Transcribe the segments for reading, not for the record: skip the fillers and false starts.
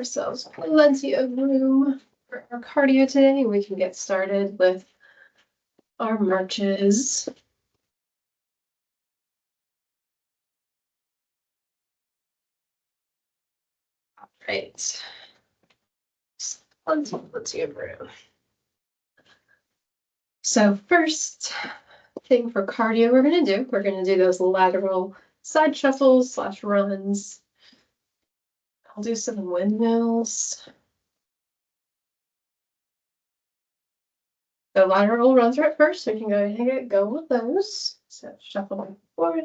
ourselves plenty of room for our cardio today. We can get started with our marches. All right. Plenty of room. So first thing for cardio we're going to do those lateral side shuffles / runs. I'll do some windmills. The lateral runs right first, so we can go ahead and get going with those. So shuffle back and forth.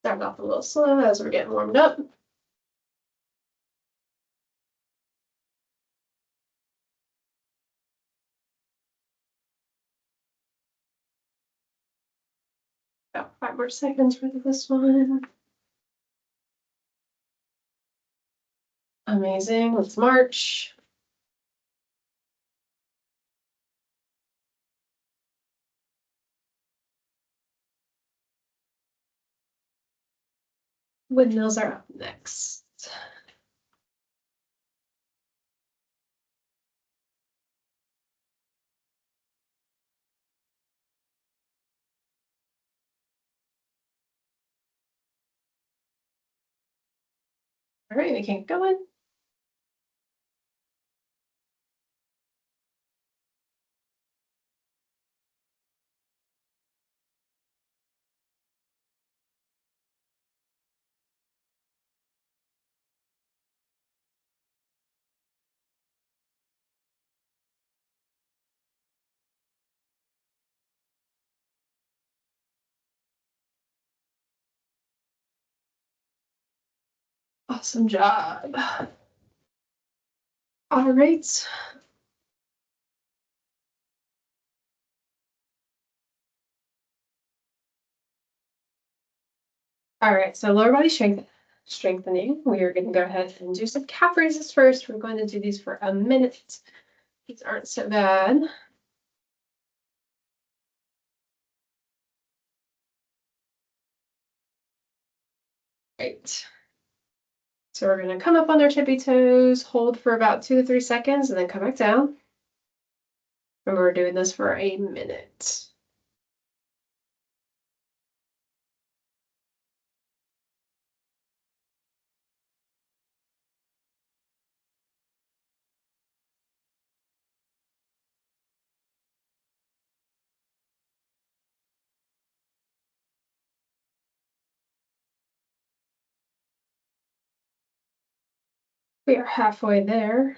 Start off a little slow as we're getting warmed up. About 5 more seconds for this one. Amazing. Let's march. Windmills are up next. All right, we can get going. Awesome job. All right. All right, so lower body strengthening. We are going to go ahead and do some calf raises first. We're going to do these for a minute. These aren't so bad. Right. So we're going to come up on our tippy toes, hold for about 2 to 3 seconds, and then come back down. And we're doing this for a minute. We are halfway there.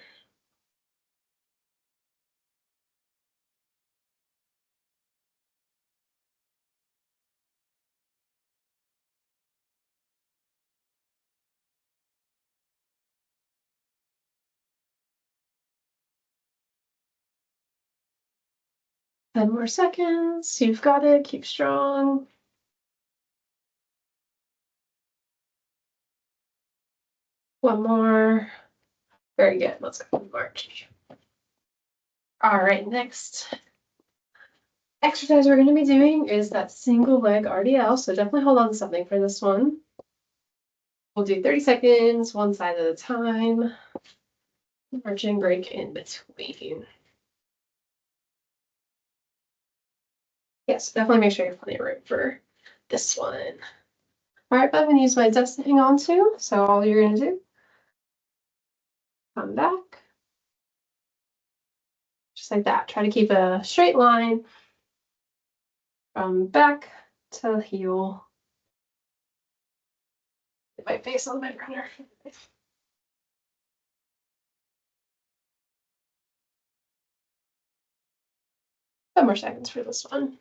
Ten more seconds. You've got it. Keep strong. One more. Very good. Let's go march. All right, next exercise we're going to be doing is that single leg RDL. So definitely hold on to something for this one. We'll do 30 seconds, one side at a time. Marching break in between. Yes, definitely make sure you have plenty of room for this one. All right, but I'm going to use my desk to hang on to. So all you're going to do, come back. Just like that. Try to keep a straight line from back to heel. Get my face on my printer. 10 more seconds for this one.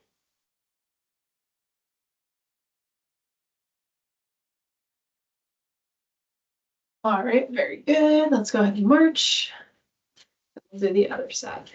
All right, very good. Let's go ahead and march. We'll do the other side.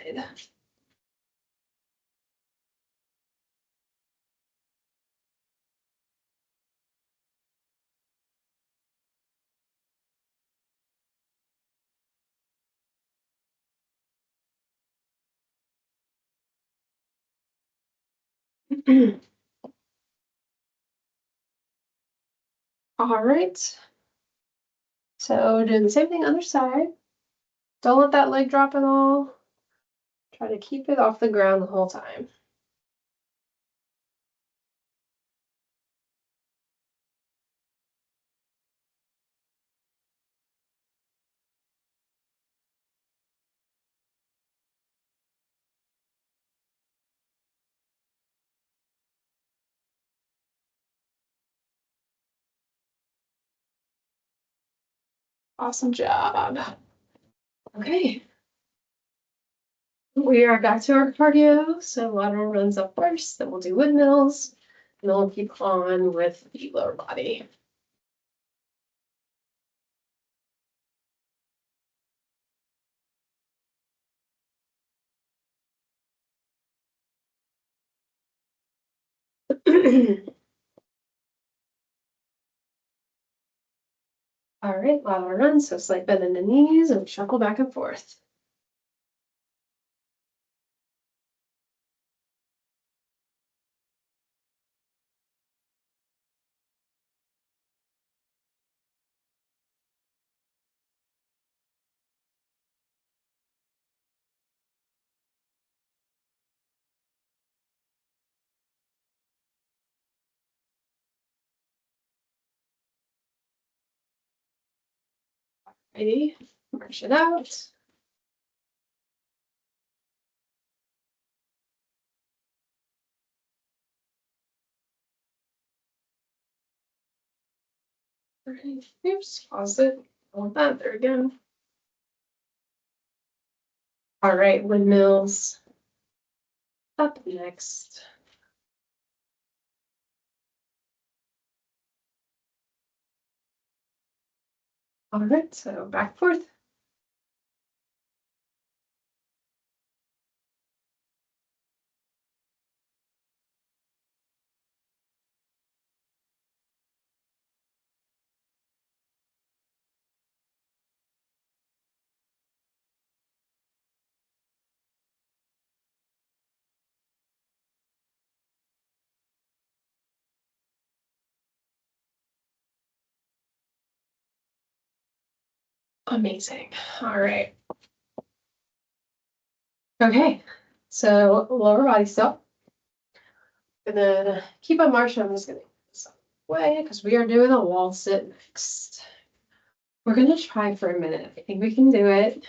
All right. So doing the same thing other side. Don't let that leg drop at all. Try to keep it off the ground the whole time. Awesome job. Okay. We are back to our cardio. So lateral runs up first, then we'll do windmills, and then we'll keep on with the lower body. All right, lateral run, so slight bend in the knees and shuffle back and forth. Ready? March it out. All right, oops, pause it. I want that there again. All right, windmills. Up next. All right, so back forth. Amazing. All right. Okay, so lower body still. Gonna keep on marching. I'm just gonna get this away because we are doing a wall sit next. We're gonna try for a minute. I think we can do it.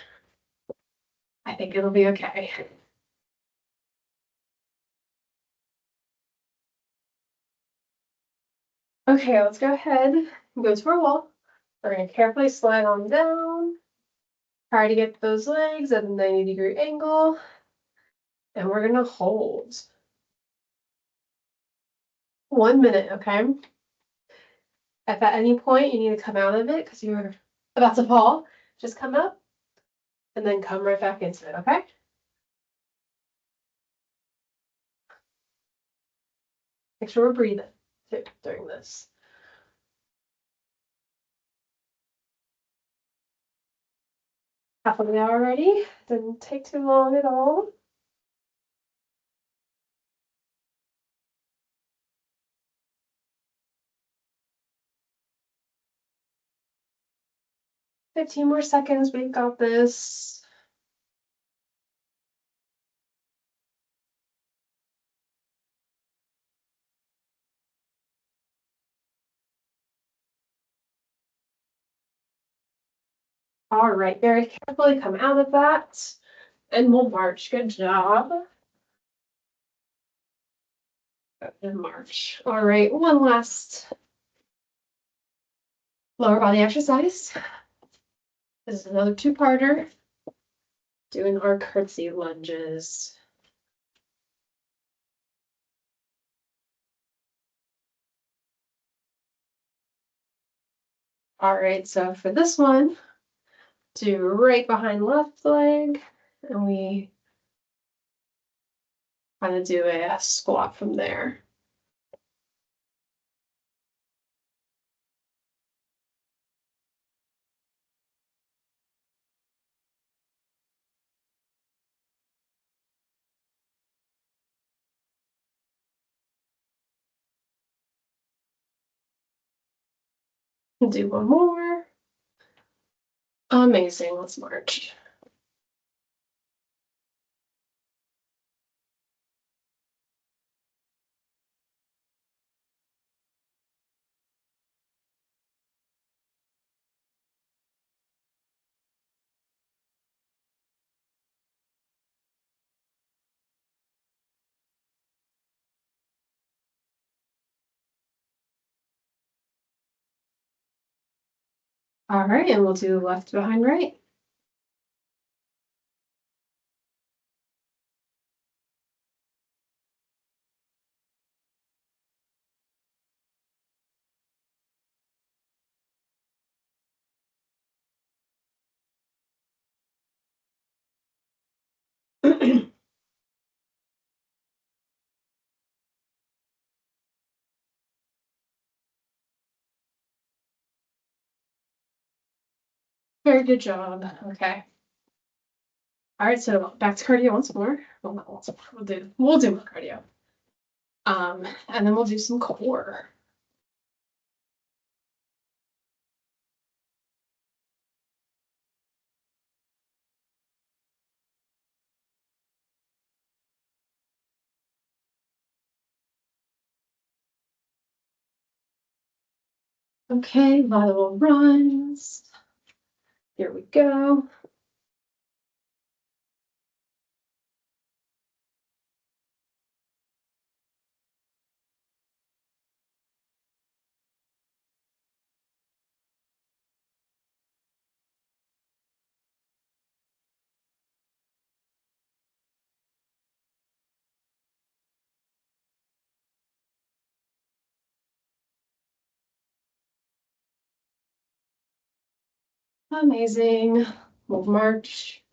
I think it'll be okay. Okay, let's go ahead and go to our wall. We're gonna carefully slide on down. Try to get those legs at a 90-degree angle. And we're gonna hold 1 minute, okay? If at any point you need to come out of it because you're about to fall, just come up and then come right back into it, okay? Make sure we're breathing too during this. Half of the hour already. Didn't take too long at all. Fifteen more seconds. We've got this. All right, very carefully come out of that and we'll march. Good job. And march. All right, one last lower body exercise. This is another two-parter. Doing our curtsy lunges. All right, so for this one, do right behind left leg, and we kind of do a squat from there. Do one more. Amazing. Let's march. All right, and we'll do left behind right. Very good job. Okay. All right, so back to cardio once more. Well, not once more. We'll do more cardio. And then we'll do some core. Okay, lateral runs. Here we go. Amazing. We'll march.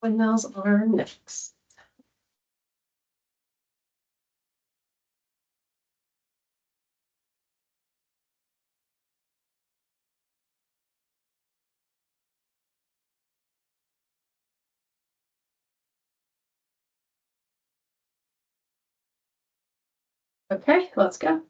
Windmills are next. Okay, let's go.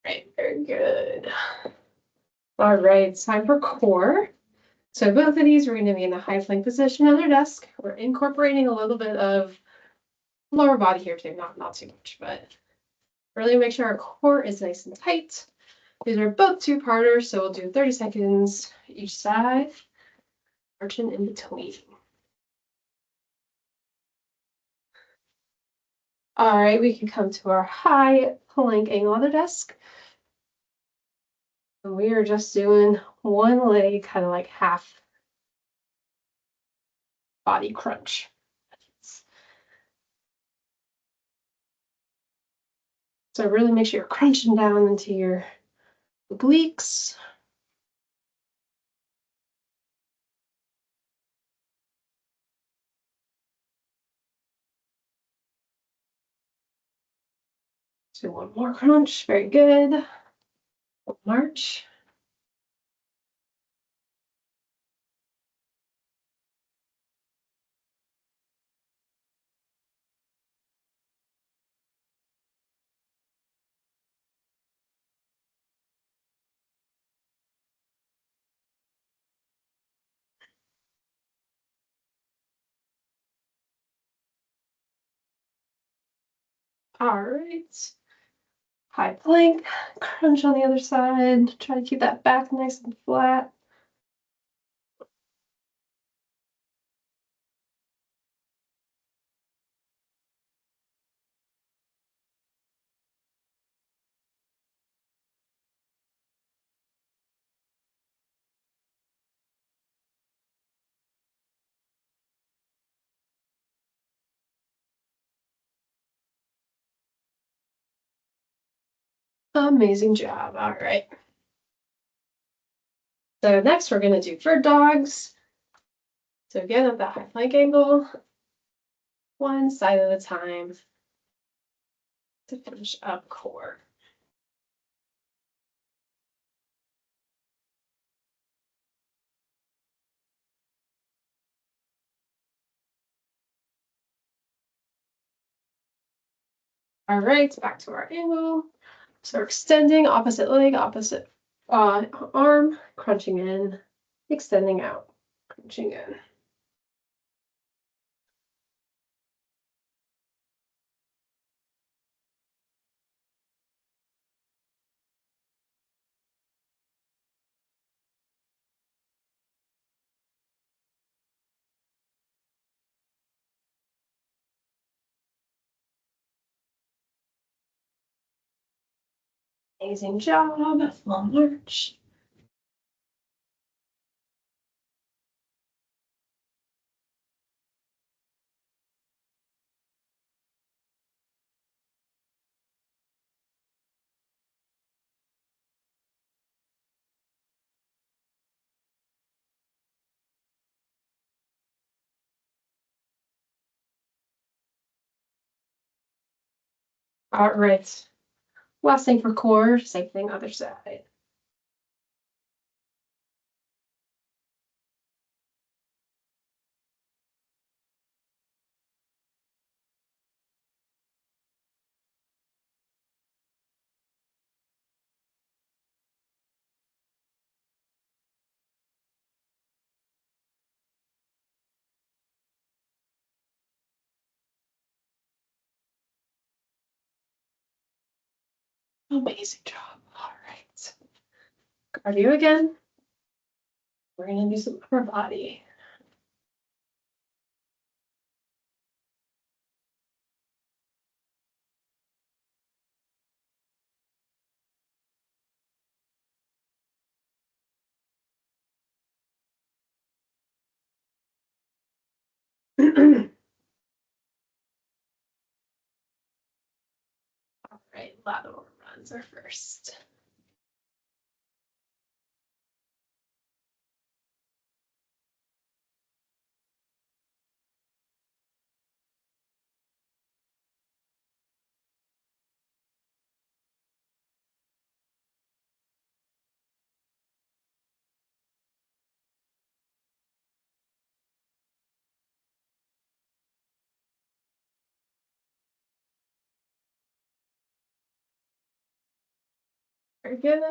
Right, very good. All right, it's time for core. So both of these, we're going to be in a high plank position on our desk. We're incorporating a little bit of lower body here too, not too much, but really make sure our core is nice and tight. These are both two-parters, so we'll do 30 seconds each side, marching in between. All right, we can come to our high plank angle on the desk. And we are just doing one leg, kind of like half body crunch. So really make sure you're crunching down into your obliques. Do one more crunch, very good. March. All right. High plank, crunch on the other side. Try to keep that back nice and flat. Amazing job. All right. So next we're going to do bird dogs. So again, at that high plank angle, one side at a time to finish up core. All right, back to our angle. So we're extending opposite leg, opposite arm, crunching in, extending out, crunching in. Amazing job. Long march. All right. Last thing for core, same thing, other side. Amazing job. All right. Cardio again. We're going to do some upper body. All right, lateral runs are first. Very good.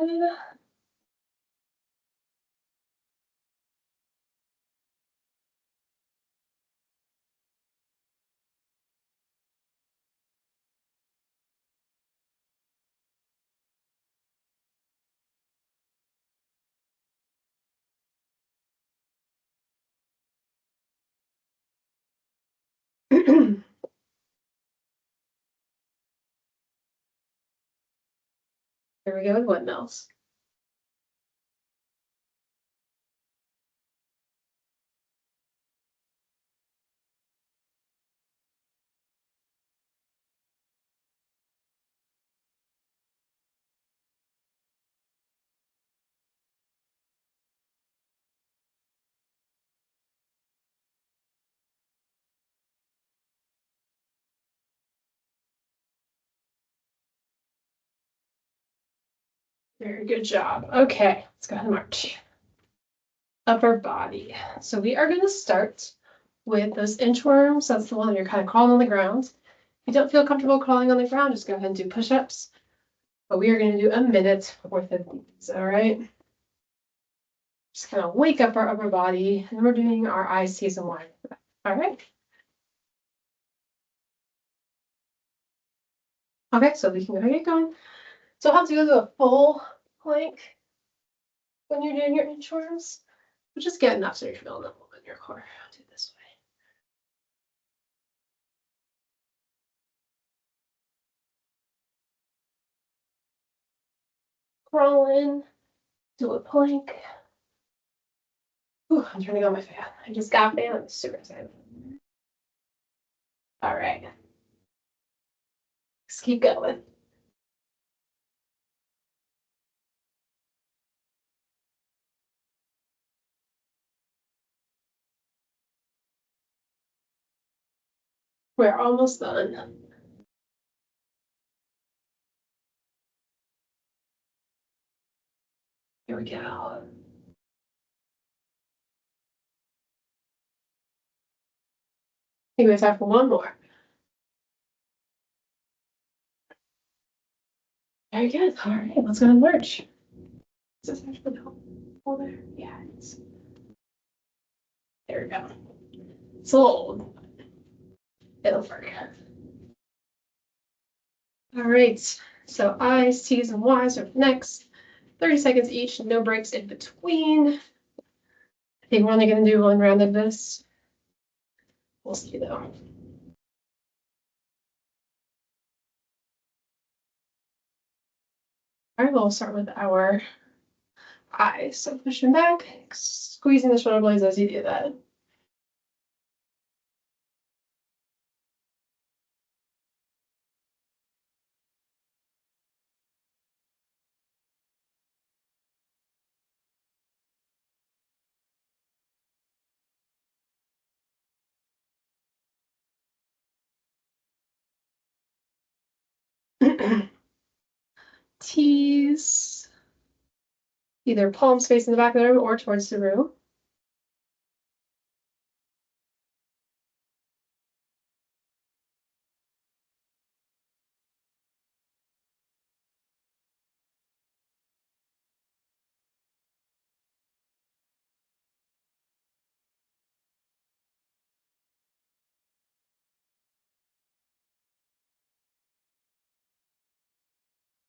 Here we go with windmills. Very good job. Okay, let's go ahead and march. Upper body. So we are going to start with those inchworms. That's the one that you're kind of crawling on the ground. If you don't feel comfortable crawling on the ground, just go ahead and do push-ups. But we are going to do a minute worth of these, all right? Just kind of wake up our upper body, and we're doing our ICs and Y. All right? Okay, so we can go ahead and get going. So I'll have to go to a full plank when you're doing your inchworms. But just get enough so you're feeling that movement in your core. I'll do it this way. Crawl in, do a plank. Ooh, I'm turning on my fan. I just got a fan. I'm super excited. All right. Let's keep going. We're almost done. Here we go. I think we have time for one more. Very good. All right, let's go to March. Is this actually helpful there? Yeah, it's. There we go. It's a little old. It'll work. All right, so I's, T's, and Y's are next. 30 seconds each, no breaks in between. I think we're only going to do one round of this. We'll see though. All right, we'll start with our I's. So pushing back, squeezing the shoulder blades as you do that. T's, either palms facing the back of the room or towards the room.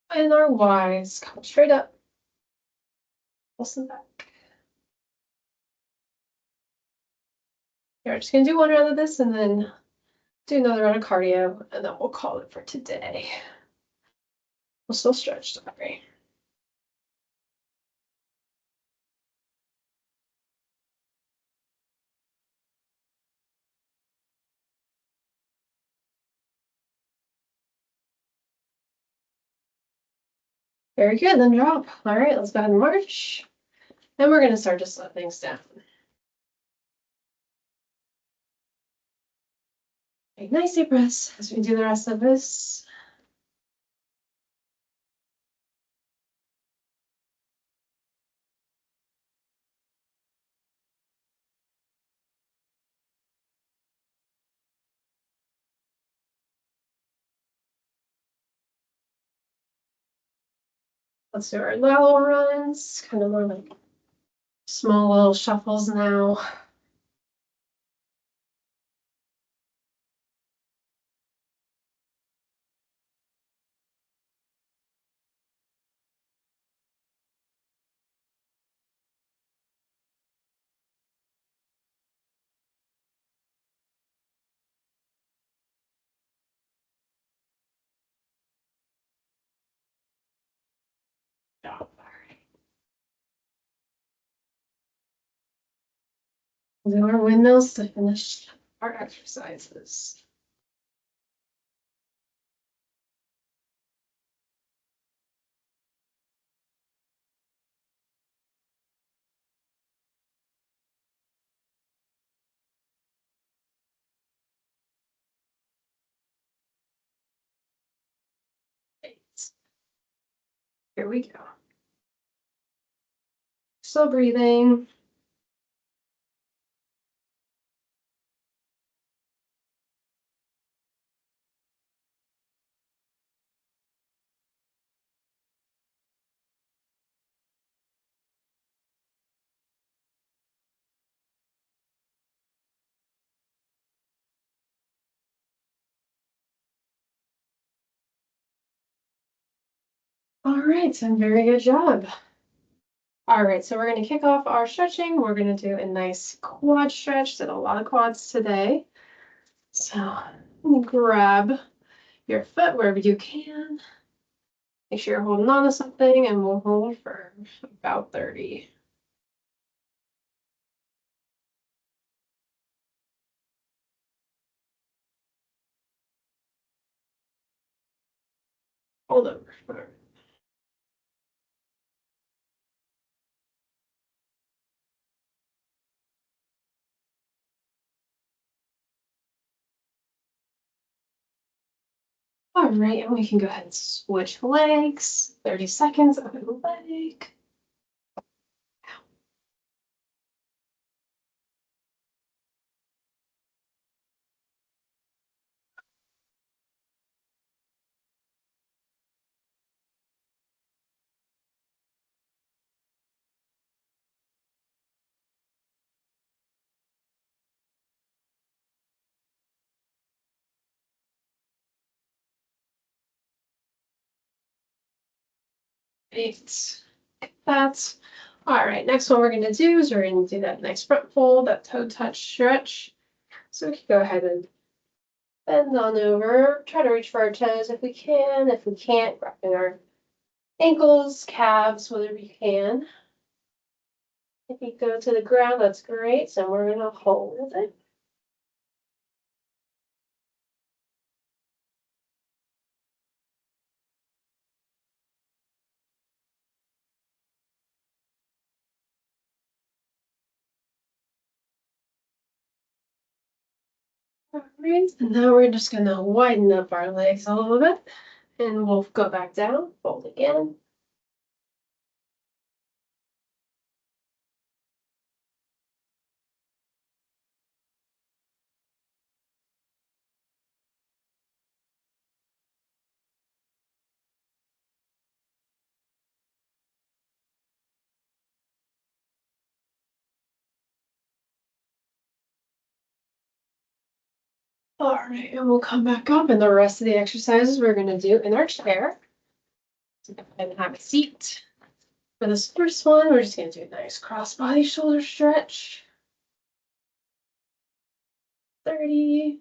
And our Y's come straight up. Listen back. We're just gonna do one round of this and then do another round of cardio, and then we'll call it for today. We'll still stretch, sorry. Very good, then drop. All right, let's go ahead and march. And we're gonna start to slow things down. Take nice deep breaths as we do the rest of this. Let's do our lateral runs, kind of more like small little shuffles now. All right. We'll do our windmills to finish our exercises. Here we go. Still breathing. All right, so very good job. All right, so we're going to kick off our stretching. We're going to do a nice quad stretch. Did a lot of quads today. So grab your foot wherever you can. Make sure you're holding on to something, and we'll hold for about 30. Hold over. All right. All right, and we can go ahead and switch legs. 30 seconds, other leg. Great. That's all right. Next one we're going to do is we're going to do that nice front fold, that toe touch stretch. So we can go ahead and bend on over, try to reach for our toes if we can. If we can't, grabbing our ankles, calves, whatever we can. If you go to the ground, that's great. So we're going to hold it. All right, and now we're just going to widen up our legs a little bit. And we'll go back down, fold again. All right, and we'll come back up, and the rest of the exercises we're going to do in our chair. So go ahead and have a seat. For this first one, we're just going to do a nice cross-body shoulder stretch. 30.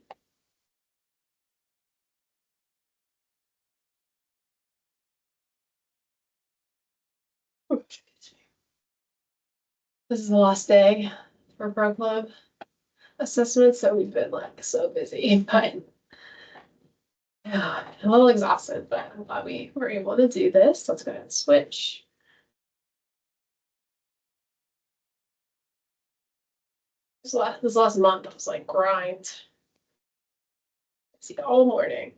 This is the last day for Pro Club assessments, so we've been like so busy, but yeah, I'm a little exhausted, but I'm glad we were able to do this. Let's go ahead and switch. This last month was like grind. See all morning.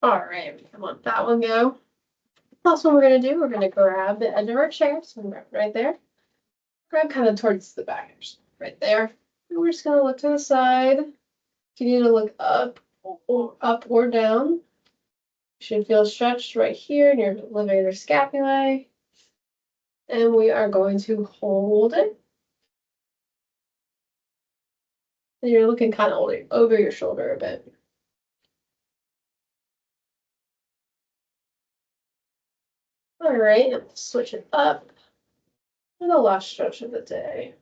All right, come on, that one go. Last one we're gonna do, we're gonna grab the edge of our chair, so grab right there. Grab kind of towards the back, right there. And we're just gonna look to the side. If you need to look up or down, you should feel stretched right here in your levator scapulae. And we are going to hold it. And you're looking kind of over your shoulder a bit. All right, and switch it up. And the last stretch of the day.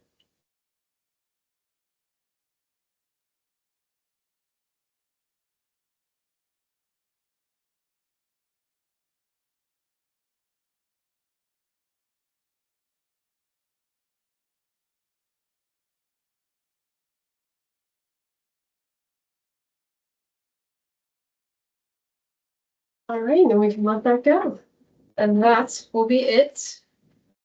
All right, then we can let that go. And that will be it